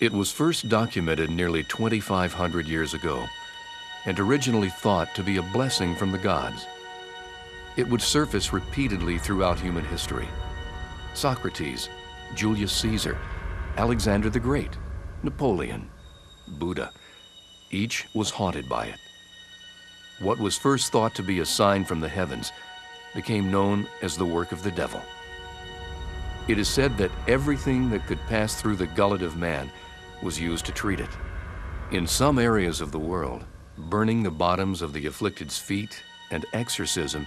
It was first documented nearly 2,500 years ago and originally thought to be a blessing from the gods. It would surface repeatedly throughout human history. Socrates, Julius Caesar, Alexander the Great, Napoleon, Buddha, each was haunted by it. What was first thought to be a sign from the heavens became known as the work of the devil. It is said that everything that could pass through the gullet of man was used to treat it. In some areas of the world, burning the bottoms of the afflicted's feet and exorcism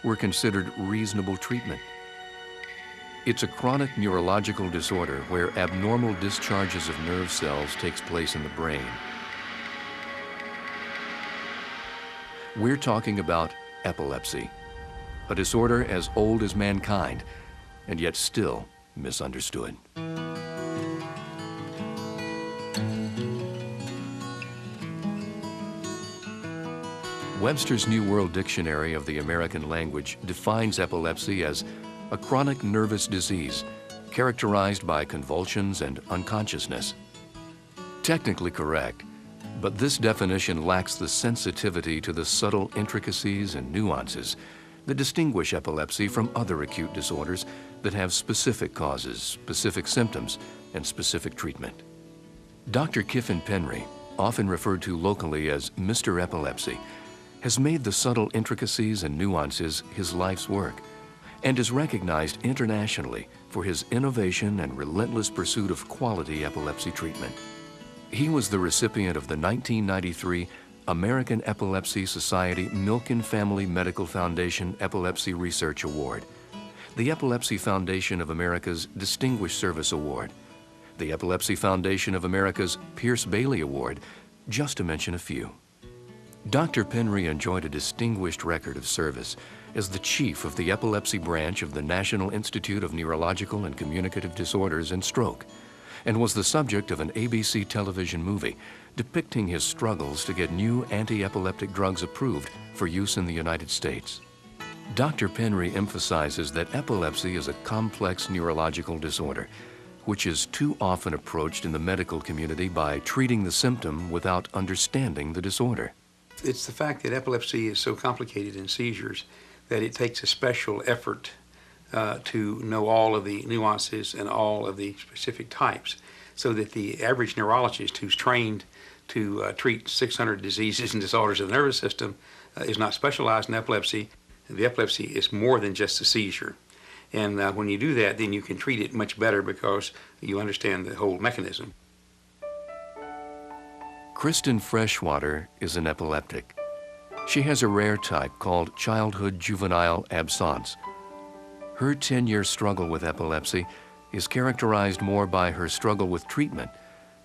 were considered reasonable treatment. It's a chronic neurological disorder where abnormal discharges of nerve cells takes place in the brain. We're talking about epilepsy, a disorder as old as mankind, and yet still misunderstood. Webster's New World Dictionary of the American Language defines epilepsy as a chronic nervous disease characterized by convulsions and unconsciousness. Technically correct, but this definition lacks the sensitivity to the subtle intricacies and nuances that distinguish epilepsy from other acute disorders that have specific causes, specific symptoms, and specific treatment. Dr. Kiffin Penry, often referred to locally as Mr. Epilepsy, has made the subtle intricacies and nuances his life's work and is recognized internationally for his innovation and relentless pursuit of quality epilepsy treatment. He was the recipient of the 1993 American Epilepsy Society Milken Family Medical Foundation Epilepsy Research Award, the Epilepsy Foundation of America's Distinguished Service Award, the Epilepsy Foundation of America's Pierce Bailey Award, just to mention a few. Dr. Penry enjoyed a distinguished record of service as the chief of the epilepsy branch of the National Institute of Neurological and Communicative Disorders and Stroke, and was the subject of an ABC television movie depicting his struggles to get new anti-epileptic drugs approved for use in the United States. Dr. Penry emphasizes that epilepsy is a complex neurological disorder, which is too often approached in the medical community by treating the symptom without understanding the disorder. It's the fact that epilepsy is so complicated in seizures that it takes a special effort to know all of the nuances and all of the specific types, so that the average neurologist who's trained to treat 600 diseases and disorders of the nervous system is not specialized in epilepsy. The epilepsy is more than just a seizure. And when you do that, then you can treat it much better because you understand the whole mechanism. Kristen Freshwater is an epileptic. She has a rare type called childhood juvenile absence. Her 10-year struggle with epilepsy is characterized more by her struggle with treatment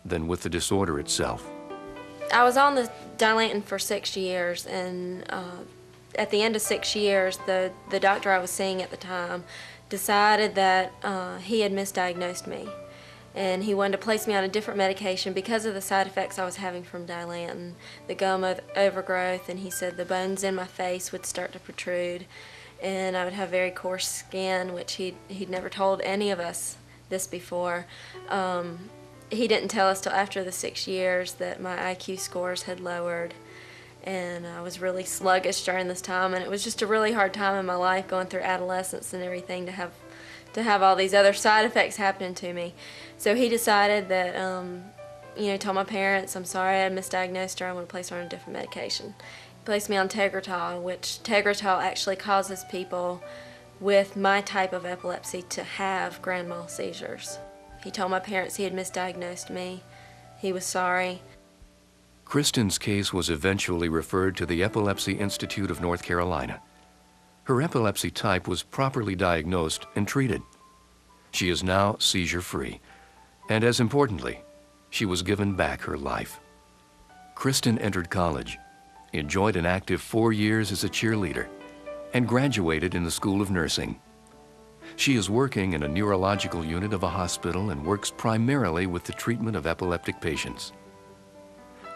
than with the disorder itself. I was on the Dilantin for 6 years, and at the end of 6 years, the doctor I was seeing at the time decided that he had misdiagnosed me, and he wanted to place me on a different medication because of the side effects I was having from Dilantin, the gum overgrowth, and he said the bones in my face would start to protrude, and I would have very coarse skin, which he'd never told any of us this before. He didn't tell us till after the 6 years that my IQ scores had lowered, and I was really sluggish during this time, and it was just a really hard time in my life going through adolescence and everything to have all these other side effects happening to me. So he decided that, told my parents, I'm sorry I misdiagnosed her, I'm going to place her on a different medication. He placed me on Tegretol, which Tegretol actually causes people with my type of epilepsy to have grand mal seizures. He told my parents he had misdiagnosed me. He was sorry. Kristen's case was eventually referred to the Epilepsy Institute of North Carolina. Her epilepsy type was properly diagnosed and treated. She is now seizure-free, and as importantly, she was given back her life. Kristen entered college, enjoyed an active 4 years as a cheerleader, and graduated in the School of Nursing. She is working in a neurological unit of a hospital and works primarily with the treatment of epileptic patients.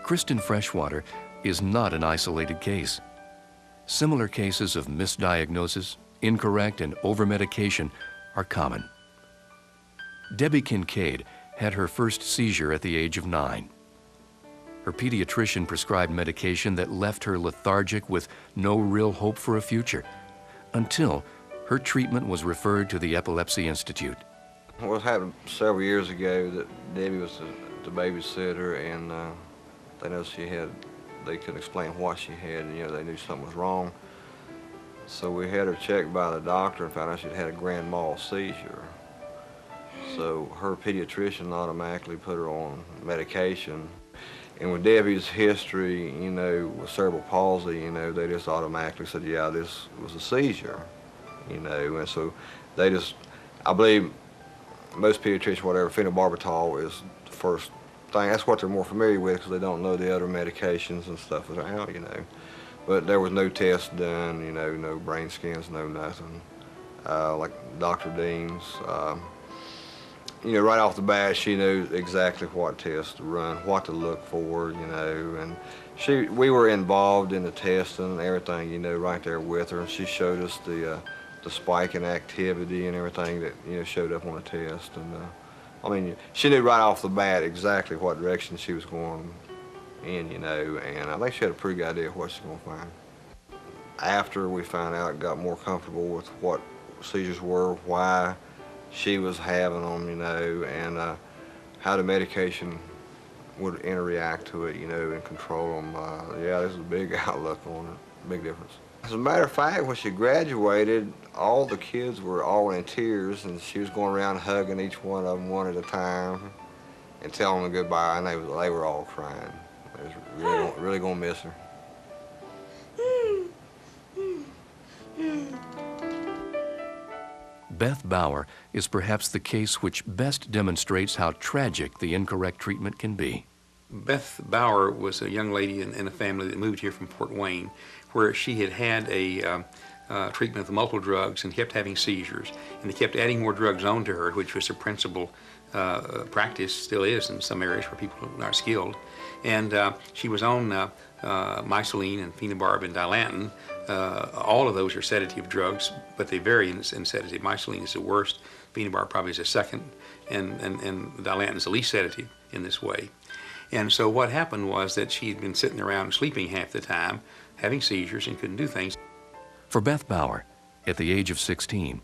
Kristen Freshwater is not an isolated case. Similar cases of misdiagnosis, incorrect and over-medication are common. Debbie Kincaid had her first seizure at the age of 9. Her pediatrician prescribed medication that left her lethargic with no real hope for a future, until her treatment was referred to the Epilepsy Institute. Well, it happened several years ago that Debbie was the babysitter, and they noticed they couldn't explain what she had, and they knew something was wrong. So we had her checked by the doctor and found out she'd had a grand mal seizure. So her pediatrician automatically put her on medication. And with Debbie's history, with cerebral palsy, they just automatically said, yeah, this was a seizure, and so they just, I believe most pediatricians, whatever, phenobarbital is the first thing. That's what they're more familiar with because they don't know the other medications and stuff around, But there was no test done, no brain scans, no nothing. Like Dr. Dean's, right off the bat, she knew exactly what tests to run, what to look for, and we were involved in the testing and everything, right there with her, and she showed us the spike in activity and everything that, showed up on the test, and she knew right off the bat exactly what direction she was going in, and I think she had a pretty good idea of what she was going to find. After we found out, got more comfortable with what seizures were, why she was having them, and how the medication would interact to it, and control them. Yeah, there's a big outlook on it, big difference. As a matter of fact, when she graduated, all the kids were all in tears, and she was going around hugging each one of them one at a time and telling them goodbye, and they were all crying. They was really gonna miss her. Beth Bauer is perhaps the case which best demonstrates how tragic the incorrect treatment can be. Beth Bauer was a young lady in a family that moved here from Fort Wayne, where she had a treatment with multiple drugs and kept having seizures, and they kept adding more drugs onto her, which was a principal practice, still is in some areas where people aren't skilled. And she was on myceline and phenobarb and dilantin. All of those are sedative drugs, but they vary in sedative. Myceline is the worst, phenobarb probably is the second, and dilantin is the least sedative in this way. And so what happened was that she had been sitting around sleeping half the time, having seizures, and couldn't do things. For Beth Bauer, at the age of 16,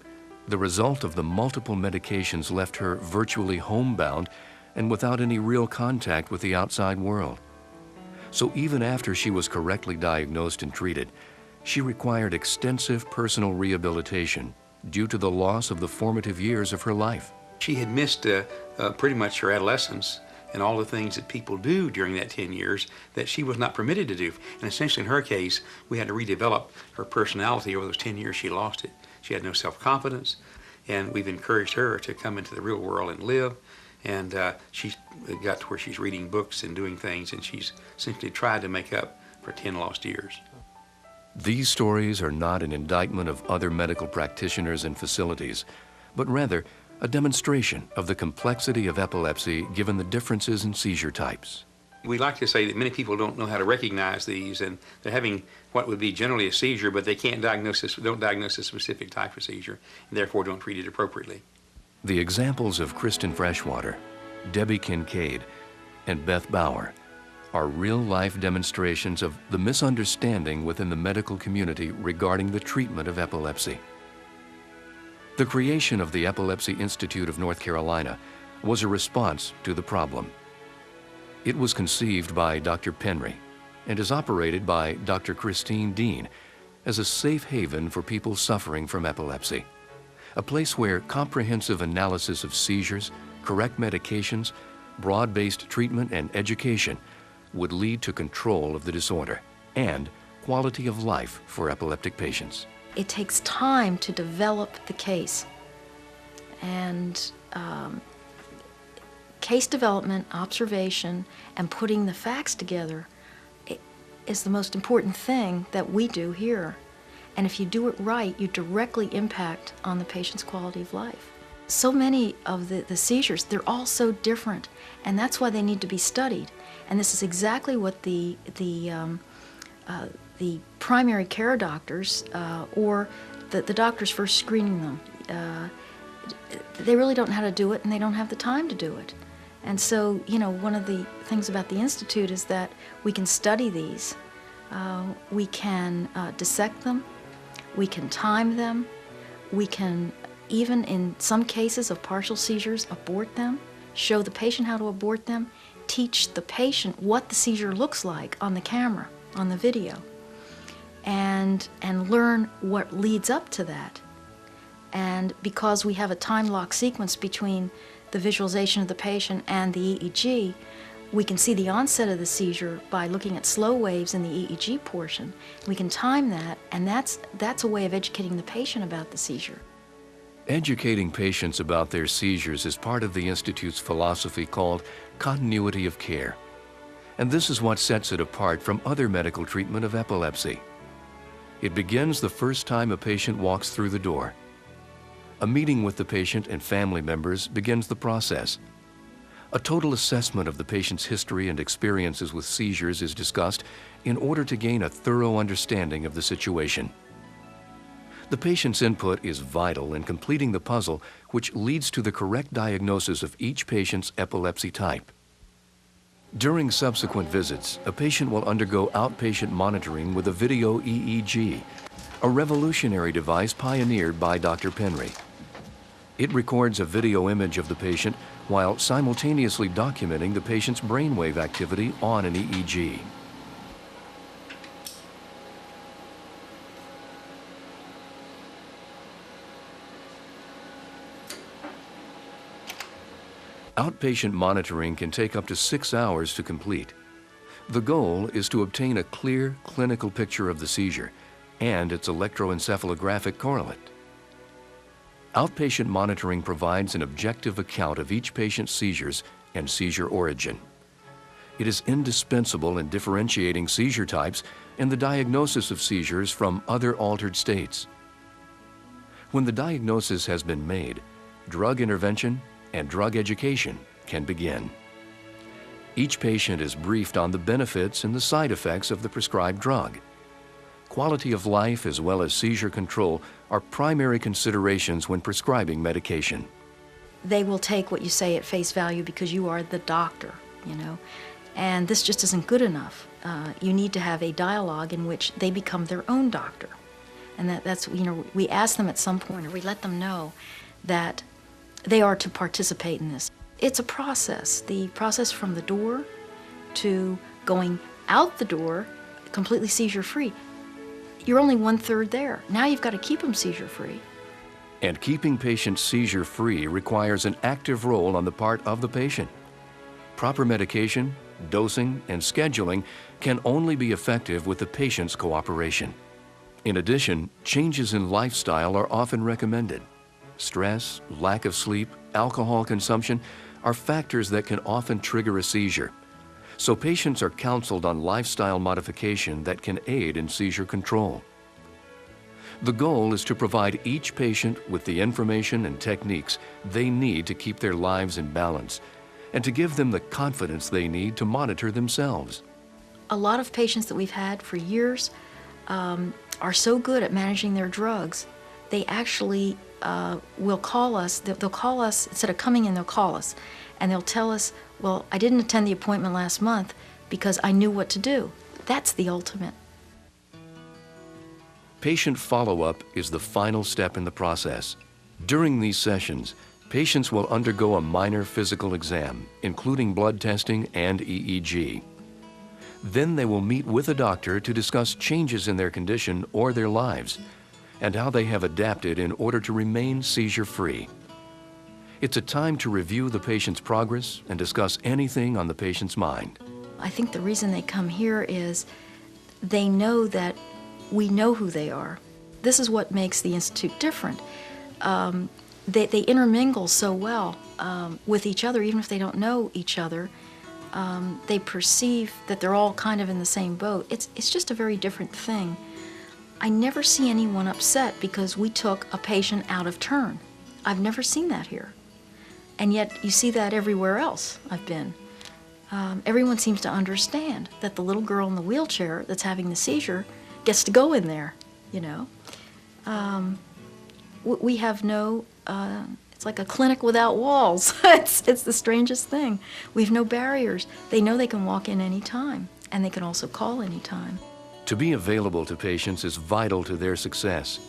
the result of the multiple medications left her virtually homebound and without any real contact with the outside world. So even after she was correctly diagnosed and treated, she required extensive personal rehabilitation due to the loss of the formative years of her life. She had missed pretty much her adolescence and all the things that people do during that 10 years that she was not permitted to do. And essentially in her case, we had to redevelop her personality. Over those 10 years she lost it. She had no self-confidence, and we've encouraged her to come into the real world and live. And she's got to where she's reading books and doing things, and she's essentially tried to make up for 10 lost years. These stories are not an indictment of other medical practitioners and facilities, but rather a demonstration of the complexity of epilepsy given the differences in seizure types. We like to say that many people don't know how to recognize these, and they're having what would be generally a seizure, but they don't diagnose a specific type of seizure, and therefore don't treat it appropriately. The examples of Kristen Freshwater, Debbie Kincaid, and Beth Bauer are real-life demonstrations of the misunderstanding within the medical community regarding the treatment of epilepsy. The creation of the Epilepsy Institute of North Carolina was a response to the problem. It was conceived by Dr. Penry and is operated by Dr. Christine Dean as a safe haven for people suffering from epilepsy, a place where comprehensive analysis of seizures, correct medications, broad-based treatment, and education would lead to control of the disorder and quality of life for epileptic patients. It takes time to develop the case, and case development, observation, and putting the facts together is the most important thing that we do here. And if you do it right, you directly impact on the patient's quality of life. So many of the seizures, they're all so different, and that's why they need to be studied. And this is exactly what the primary care doctors or the doctors first screening them, they really don't know how to do it, and they don't have the time to do it. And so, one of the things about the Institute is that we can study these. We can dissect them. We can time them. We can, even in some cases of partial seizures, abort them, show the patient how to abort them, teach the patient what the seizure looks like on the camera, on the video, and learn what leads up to that. And because we have a time lock sequence between the visualization of the patient and the EEG, we can see the onset of the seizure by looking at slow waves in the EEG portion. We can time that, and that's a way of educating the patient about the seizure. Educating patients about their seizures is part of the Institute's philosophy called continuity of care. And this is what sets it apart from other medical treatment of epilepsy. It begins the first time a patient walks through the door. A meeting with the patient and family members begins the process. A total assessment of the patient's history and experiences with seizures is discussed in order to gain a thorough understanding of the situation. The patient's input is vital in completing the puzzle, which leads to the correct diagnosis of each patient's epilepsy type. During subsequent visits, a patient will undergo outpatient monitoring with a video EEG, a revolutionary device pioneered by Dr. Penry. It records a video image of the patient while simultaneously documenting the patient's brainwave activity on an EEG. Outpatient monitoring can take up to 6 hours to complete. The goal is to obtain a clear clinical picture of the seizure and its electroencephalographic correlate. Outpatient monitoring provides an objective account of each patient's seizures and seizure origin. It is indispensable in differentiating seizure types and the diagnosis of seizures from other altered states. When the diagnosis has been made, drug intervention and drug education can begin. Each patient is briefed on the benefits and the side effects of the prescribed drug. Quality of life as well as seizure control are primary considerations when prescribing medication. They will take what you say at face value because you are the doctor, and this just isn't good enough. You need to have a dialogue in which they become their own doctor. And that's, we ask them at some point, or we let them know that they are to participate in this. It's a process. The process from the door to going out the door completely seizure-free. You're only 1/3 there. Now you've got to keep them seizure-free. And keeping patients seizure-free requires an active role on the part of the patient. Proper medication, dosing, and scheduling can only be effective with the patient's cooperation. In addition, changes in lifestyle are often recommended. Stress, lack of sleep, alcohol consumption are factors that can often trigger a seizure. So patients are counseled on lifestyle modification that can aid in seizure control. The goal is to provide each patient with the information and techniques they need to keep their lives in balance and to give them the confidence they need to monitor themselves. A lot of patients that we've had for years are so good at managing their drugs, they actually will call us. They'll call us, instead of coming in, they'll call us. And they'll tell us, well, I didn't attend the appointment last month because I knew what to do. That's the ultimate. Patient follow-up is the final step in the process. During these sessions, patients will undergo a minor physical exam, including blood testing and EEG. Then they will meet with a doctor to discuss changes in their condition or their lives and how they have adapted in order to remain seizure-free. It's a time to review the patient's progress and discuss anything on the patient's mind. I think the reason they come here is they know that we know who they are. This is what makes the Institute different. They intermingle so well with each other, even if they don't know each other. They perceive that they're all kind of in the same boat. It's just a very different thing. I never see anyone upset because we took a patient out of turn. I've never seen that here. And yet you see that everywhere else I've been. Everyone seems to understand that the little girl in the wheelchair that's having the seizure gets to go in there, We have no It's like a clinic without walls. It's the strangest thing. We have no barriers. They know they can walk in any time, and they can also call any time. To be available to patients is vital to their success.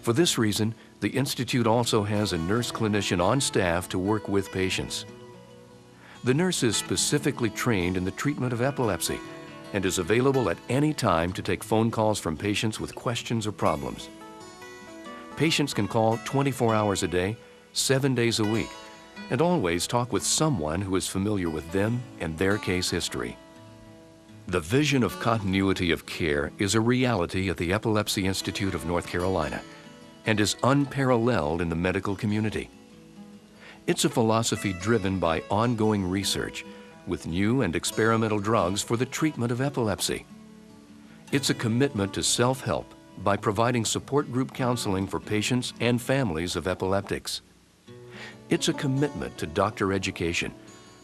For this reason, the Institute also has a nurse clinician on staff to work with patients. The nurse is specifically trained in the treatment of epilepsy and is available at any time to take phone calls from patients with questions or problems. Patients can call 24 hours a day, 7 days a week, and always talk with someone who is familiar with them and their case history. The vision of continuity of care is a reality at the Epilepsy Institute of North Carolina and is unparalleled in the medical community. It's a philosophy driven by ongoing research with new and experimental drugs for the treatment of epilepsy. It's a commitment to self-help by providing support group counseling for patients and families of epileptics. It's a commitment to doctor education,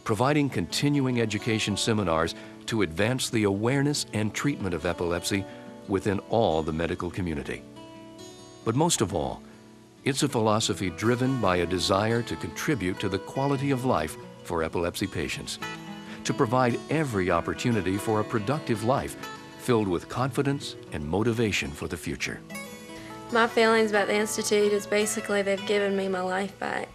providing continuing education seminars to advance the awareness and treatment of epilepsy within all the medical community. But most of all, it's a philosophy driven by a desire to contribute to the quality of life for epilepsy patients, to provide every opportunity for a productive life filled with confidence and motivation for the future. My feelings about the Institute is basically they've given me my life back.